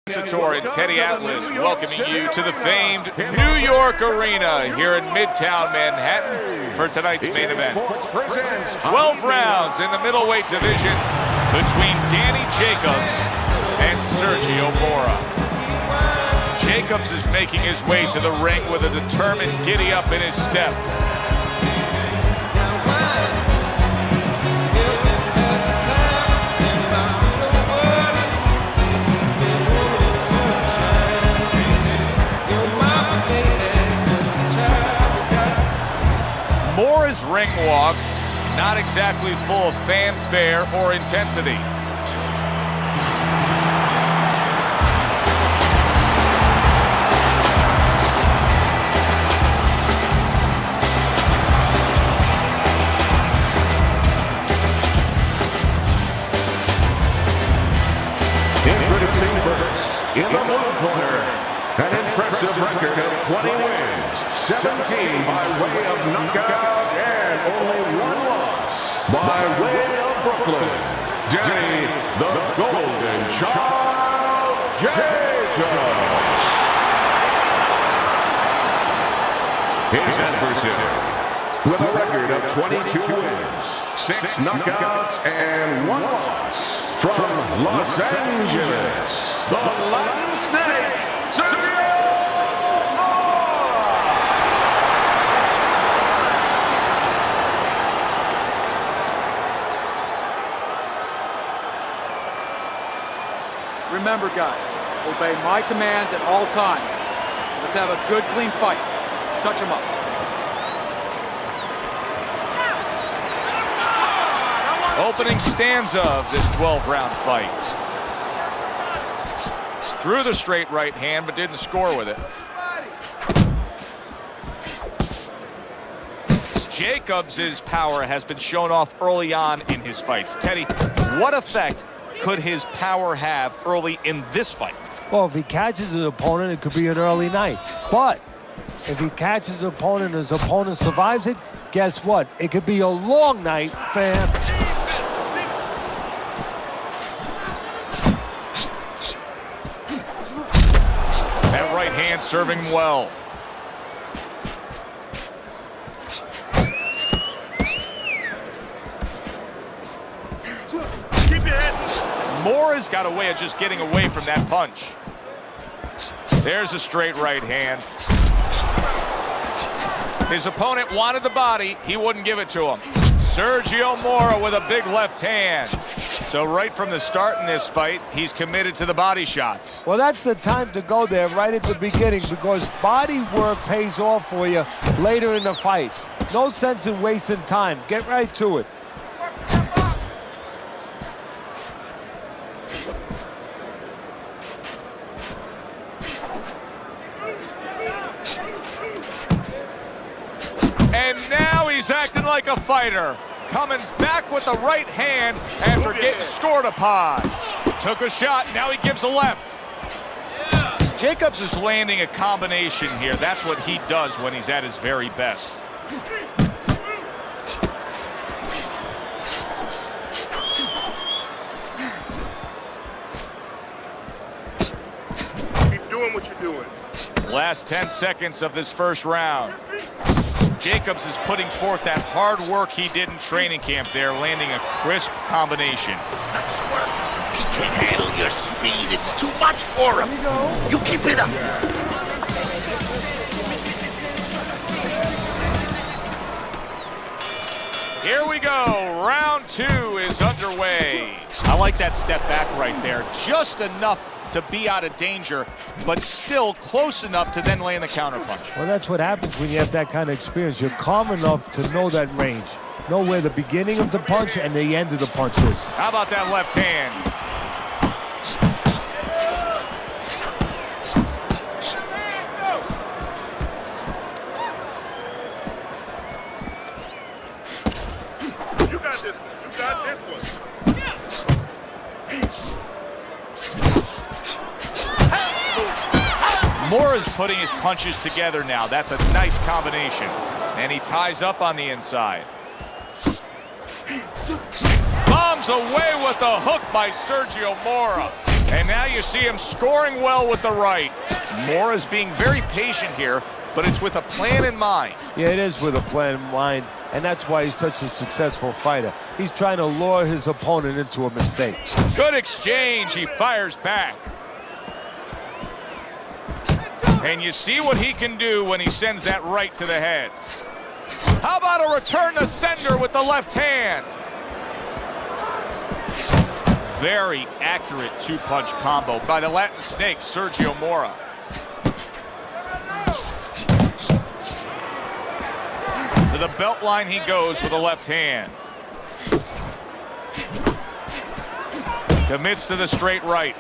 Sator and Teddy Atlas welcoming you to the famed New York Arena here in Midtown Manhattan for tonight's main event. 12 rounds in the middleweight division between Danny Jacobs and Sergio Mora. Jacobs is making his way to the ring with a determined giddy-up in his step. Mora's ring walk, not exactly full of fanfare or intensity. Introducing first, in the blue corner, an impressive record of 20 wins, 17 by way of knockout, and only one loss by way of Brooklyn, Danny the Golden Child Jacobs. His adversary, with a record of 22 wins, 6 knockouts, and 1 loss, from Los Angeles, the Latin Snake, Sergio Mora. Remember, guys, obey my commands at all times. Let's have a good, clean fight. Touch him up. Opening stanza of this 12-round fight. Threw the straight right hand, but didn't score with it. Jacobs' power has been shown off early on in his fights. Teddy, what effect could his power have early in this fight? Well, if he catches his opponent, it could be an early night. But if he catches his opponent and his opponent survives it, guess what? It could be a long night, fam. That right hand serving well. Mora's got a way of just getting away from that punch. There's a straight right hand. His opponent wanted the body. He wouldn't give it to him. Sergio Mora with a big left hand. So right from the start in this fight, he's committed to the body shots. Well, that's the time to go there right at the beginning, because body work pays off for you later in the fight. No sense in wasting time. Get right to it. And now he's acting like a fighter. Coming back with the right hand after getting scored upon. Took a shot, now he gives a left. Jacobs is landing a combination here. That's what he does when he's at his very best. Keep doing what you're doing. Last 10 seconds of this first round. Jacobs is putting forth that hard work he did in training camp there, landing a crisp combination. Nice work. He can't handle your speed. It's too much for him. You keep it up. Here we go. Round 2 is underway. I like that step back right there. Just enough to be out of danger, but still close enough to then land the counterpunch. Well, that's what happens when you have that kind of experience. You're calm enough to know that range. Know where the beginning of the punch and the end of the punch is. How about that left hand? You got this one. You got this one. Mora's putting his punches together now. That's a nice combination. And he ties up on the inside. Bombs away with a hook by Sergio Mora. And now you see him scoring well with the right. Mora's being very patient here, but it's with a plan in mind. Yeah, it is with a plan in mind, and that's why he's such a successful fighter. He's trying to lure his opponent into a mistake. Good exchange. He fires back. And you see what he can do when he sends that right to the head. How about a return to sender with the left hand? Very accurate two-punch combo by the Latin Snake, Sergio Mora. To the belt line he goes with the left hand. Commits to the straight right.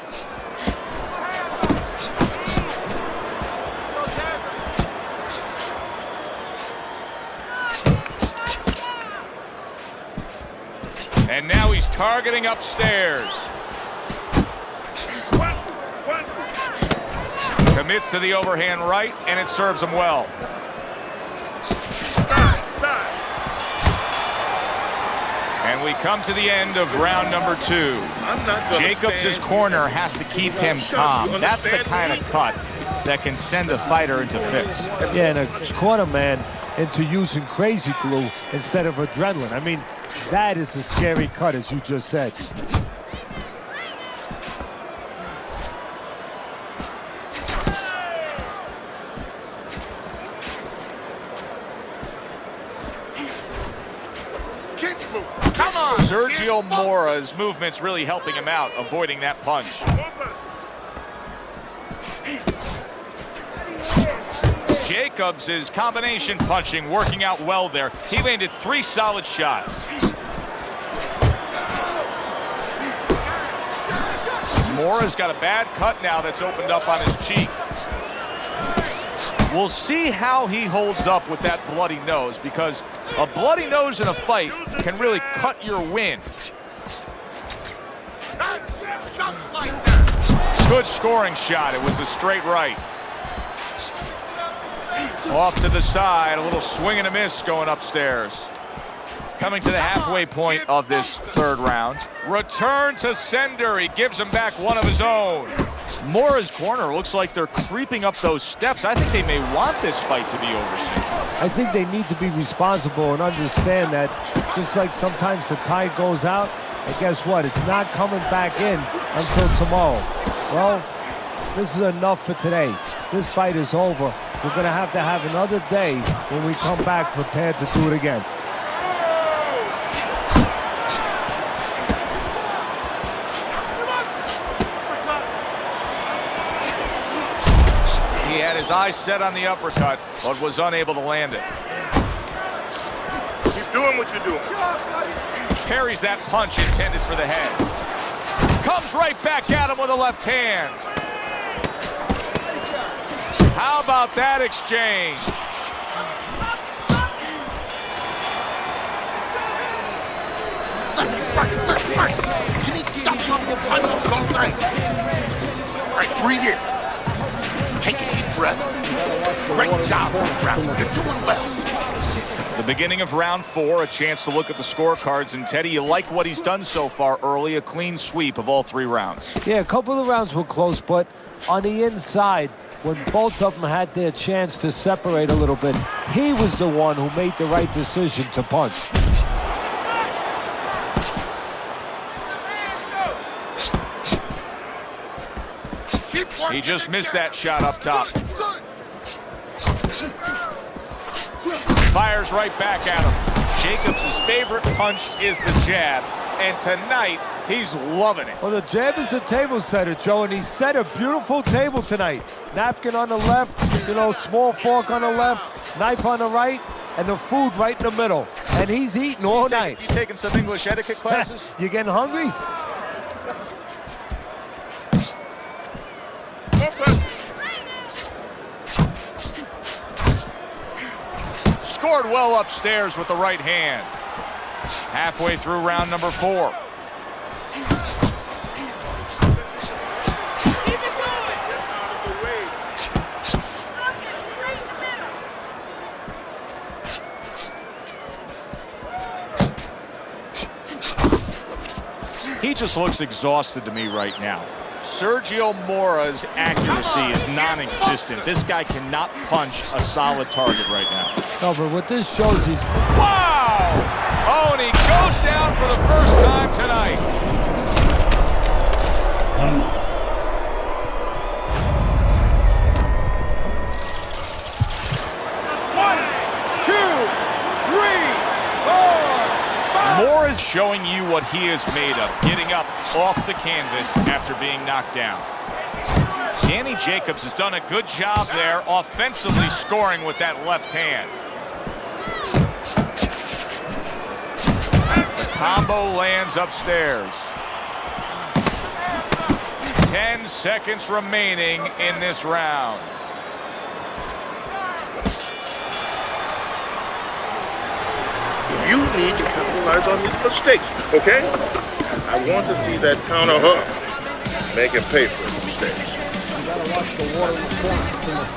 And now he's targeting upstairs. Commits to the overhand right, and it serves him well. And we come to the end of round number 2. Jacobs' corner has to keep him calm. That's the kind of cut that can send a fighter into fits. Yeah, and a corner man into using crazy glue instead of adrenaline. I mean, that is a scary cut, as you just said. Come on! Sergio Mora's movement's really helping him out, avoiding that punch. Jacobs' combination punching working out well there. He landed 3 solid shots. Mora's got a bad cut now that's opened up on his cheek. We'll see how he holds up with that bloody nose, because a bloody nose in a fight can really cut your wind. That's it, just like that. Good scoring shot. It was a straight right. Off to the side, a little swing and a miss going upstairs. Coming to the halfway point of this 3rd round. Return to sender. He gives him back one of his own. Mora's corner looks like they're creeping up those steps. I think they may want this fight to be over soon. I think they need to be responsible and understand that just like sometimes the tide goes out, and guess what? It's not coming back in until tomorrow. Well, this is enough for today. This fight is over. We're going to have another day when we come back prepared to do it again. He had his eyes set on the uppercut, but was unable to land it. Keep doing what you're doing. Parries that punch intended for the head. Comes right back at him with a left hand. How about that exchange? Left. You need to stop throwing your punches all sides. All right, breathe in. Take a deep breath. Great job, Ralph. You're doing well. The beginning of round 4, a chance to look at the scorecards. And Teddy, you like what he's done so far early, a clean sweep of all 3 rounds. Yeah, a couple of rounds were close, but on the inside, when both of them had their chance to separate a little bit, he was the one who made the right decision to punch. He just missed that shot up top. Fires right back at him. Jacobs' favorite punch is the jab, and tonight he's loving it. Well, the jab is the table setter, Joe, and he set a beautiful table tonight. Napkin on the left, small fork on the left, knife on the right, and the food right in the middle. And he's eating all night. You taking some English etiquette classes? You getting hungry? Scored well upstairs with the right hand. Halfway through round number 4. He just looks exhausted to me right now. Sergio Mora's accuracy is non-existent. This guy cannot punch a solid target right now. No, but what this shows is... Wow! Oh, and he goes down for the first time tonight. Moore is showing you what he is made of, getting up off the canvas after being knocked down. Danny Jacobs has done a good job there offensively scoring with that left hand. The combo lands upstairs. 10 seconds remaining in this round. You need to capitalize on these mistakes, okay? I want to see that counter hustle. Make him pay for his mistakes. You gotta watch the water in the corner.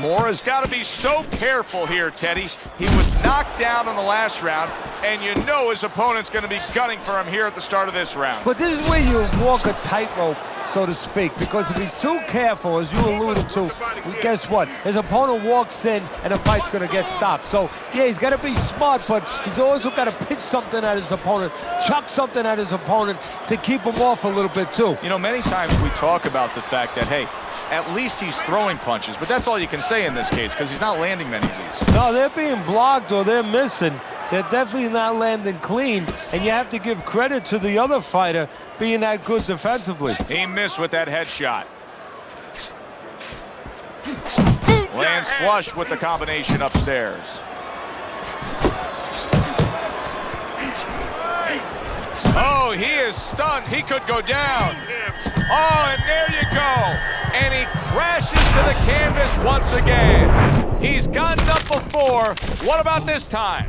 Mora's got to be so careful here, Teddy. He was knocked down in the last round, and you know his opponent's going to be gunning for him here at the start of this round. But this is where you walk a tightrope, so to speak, because if he's too careful, as you alluded to, guess what? His opponent walks in, and the fight's going to get stopped. So, yeah, he's got to be smart, but he's also got to pitch something at his opponent, chuck something at his opponent to keep him off a little bit, too. You know, many times we talk about the fact that, hey, at least he's throwing punches, but that's all you can say in this case because he's not landing many of these. No, they're being blocked or they're missing. They're definitely not landing clean, and you have to give credit to the other fighter being that good defensively. He missed with that headshot. Lands flush with the combination upstairs. Oh, he is stunned. He could go down. Oh, and there you go. And he crashes to the canvas once again. He's gotten up before. What about this time?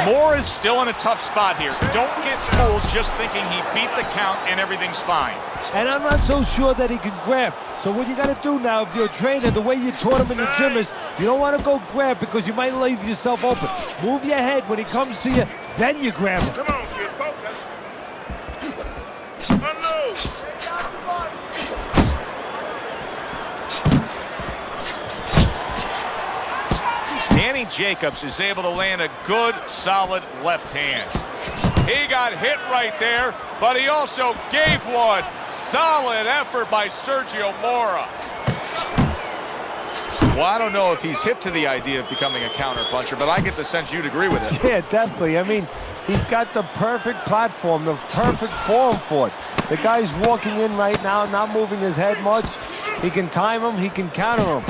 Moore is still in a tough spot here. Don't get fooled just thinking he beat the count and everything's fine. And I'm not so sure that he can grab. So what you got to do now, if you're a trainer, the way you taught him in the gym is you don't want to go grab because you might leave yourself open. Move your head when he comes to you, then you grab him. Come on, kid, focus. Unload. Danny Jacobs is able to land a good, solid left hand. He got hit right there, but he also gave one. Solid effort by Sergio Mora. Well, I don't know if he's hip to the idea of becoming a counter-puncher, but I get the sense you'd agree with it. Yeah, definitely. I mean, he's got the perfect platform, the perfect form for it. The guy's walking in right now, not moving his head much. He can time him, he can counter him.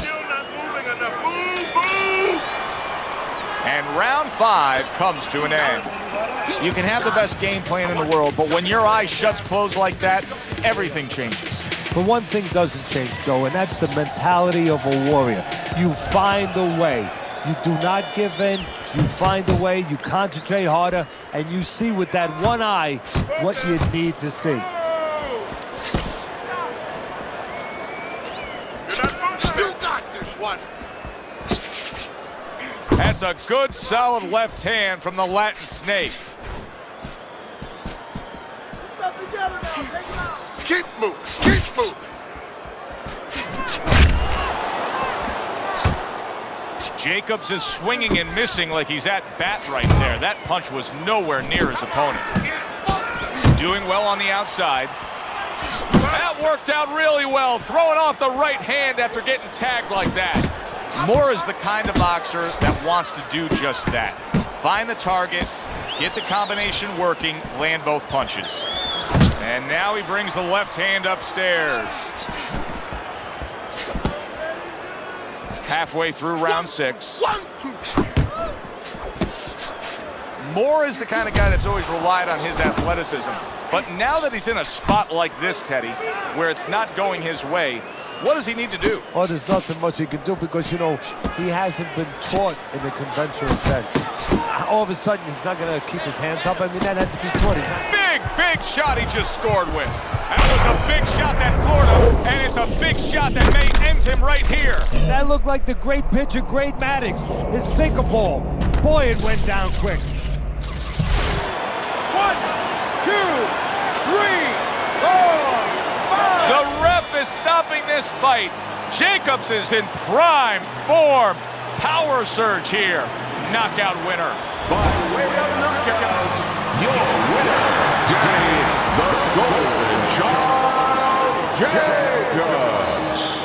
And round 5 comes to an end. You can have the best game plan in the world, but when your eyes shuts closed like that, everything changes. But one thing doesn't change, Joe, and that's the mentality of a warrior. You find a way. You do not give in. You find a way. You concentrate harder, and you see with that one eye what you need to see. You got this one. That's a good, solid left hand from the Latin Snake. Keep moving, keep moving. Jacobs is swinging and missing like he's at bat right there. That punch was nowhere near his opponent. Doing well on the outside. That worked out really well, throwing off the right hand after getting tagged like that. Moore is the kind of boxer that wants to do just that. Find the target, get the combination working, land both punches. And now he brings the left hand upstairs. Halfway through round 6. 1, 2, 3. Moore is the kind of guy that's always relied on his athleticism. But now that he's in a spot like this, Teddy, where it's not going his way, what does he need to do? Oh, there's nothing much he can do because, you know, he hasn't been taught in the conventional sense. All of a sudden, he's not going to keep his hands up. I mean, that has to be taught. Big shot he just scored with. That was a big shot that floored him, and it's a big shot that may end him right here. That looked like the great pitcher, Great Maddox, his sinker ball. Boy, it went down quick. 1, 2, 3, 4, 5. The ref is stopping this fight. Jacobs is in prime form. Power surge here. Knockout winner. By way of knockout, your winner, Danny the Golden Child Jacobs.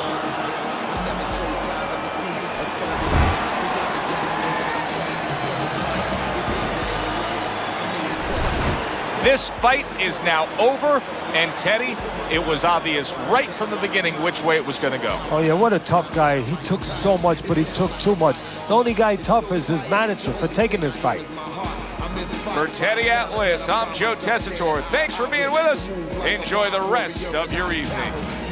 This fight is now over, and Teddy, it was obvious right from the beginning which way it was going to go. Oh, yeah, what a tough guy. He took so much, but he took too much. The only guy tough is his manager for taking this fight. For Teddy Atlas, I'm Joe Tessitore. Thanks for being with us. Enjoy the rest of your evening.